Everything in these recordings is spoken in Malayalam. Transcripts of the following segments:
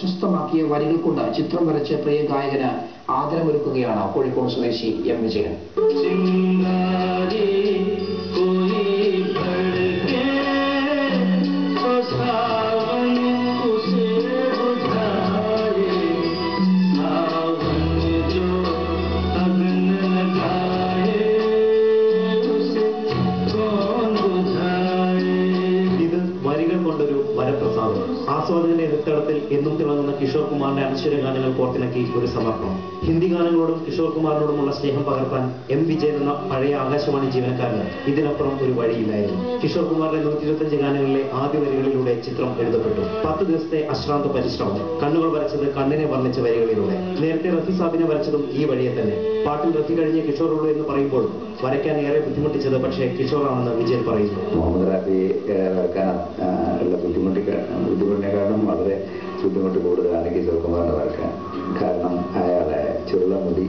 പ്രശസ്തമാക്കിയ വരികൾ കൊണ്ട് ചിത്രം വരച്ച് പ്രിയ ഗായകന് ആദരമൊരുക്കുകയാണ് കോഴിക്കോട് സ്വദേശി എം വിജയൻ. ആസ്വാദകന്റെ ഹൃത്തടത്തിൽ എന്നും തിളങ്ങുന്ന കിഷോർ കുമാറിന്റെ അനശ്വര ഗാനങ്ങൾ കോർത്തിണക്കി ഒരു സമർപ്പണം. ഹിന്ദി ഗാനങ്ങളോടും കിഷോർ കുമാറിനോടുമുള്ള സ്നേഹം പകർത്താൻ എം വിജയൻ എന്ന പഴയ ആകാശവാണി ജീവനക്കാരന് ഇതിനപ്പുറം ഒരു വഴിയില്ലായിരുന്നു. കിഷോർ കുമാറിന്റെ 125 ഗാനങ്ങളിലെ ആദ്യ വരികളിലൂടെ ചിത്രം എഴുതപ്പെട്ടു. 10 ദിവസത്തെ അശ്രാന്ത പരിശ്രമം. കണ്ണുകൾ വരച്ചത് കണ്ണിനെ വർണ്ണിച്ച വരികളിലൂടെ. നേരത്തെ റഫി സാബിനെ വരച്ചതും ഈ വഴിയെ തന്നെ. പാട്ടിൽ റഫി കഴിഞ്ഞ് കിഷോറുള്ളൂ എന്ന് പറയുമ്പോൾ വരയ്ക്കാൻ ഏറെ ബുദ്ധിമുട്ടിച്ചത് പക്ഷേ കിഷോറാണെന്ന് വിജയൻ പറയുന്നു. മുഹമ്മദ് റാഫി വരക്കാനുള്ള ബുദ്ധിമുട്ടിനെക്കാളും വളരെ ബുദ്ധിമുട്ട് കൂടുതലാണ് കിഷോർ കുമാറിനെ വരക്കാൻ. കാരണം അയാളെ ചുരുള മുടി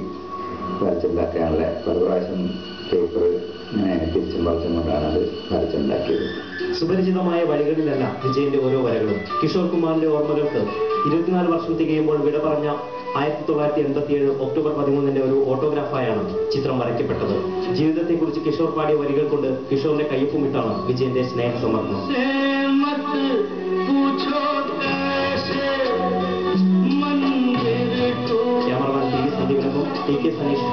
വരച്ചുണ്ടാക്കാനുള്ള പല പ്രാവശ്യം പേപ്പർ ഇങ്ങനെ തിരിച്ചും വളച്ചും കൊണ്ടാണ് അത് വരച്ചുണ്ടാക്കിയത്. സുപരിചിതമായ വഴികളിലല്ല വിജയന്റെ ഓരോ വരകളും. കിഷോർ കുമാറിന്റെ ഓർമ്മകൾക്ക് 24 വർഷം തികയുമ്പോൾ വിട പറഞ്ഞ 1987 ഒക്ടോബർ 13 ഒരു ഓട്ടോഗ്രാഫായാണ് ചിത്രം വരയ്ക്കപ്പെട്ടത്. ജീവിതത്തെക്കുറിച്ച് കിഷോർ പാടിയ വരികൾ കൊണ്ട് കിഷോറിന്റെ കയ്യൊപ്പുമിട്ടാണ് വിജയന്റെ സ്നേഹസമർപ്പണം. Cameraman T. സന്ദീപിനൊപ്പം ടി. കെ. സനീഷ്,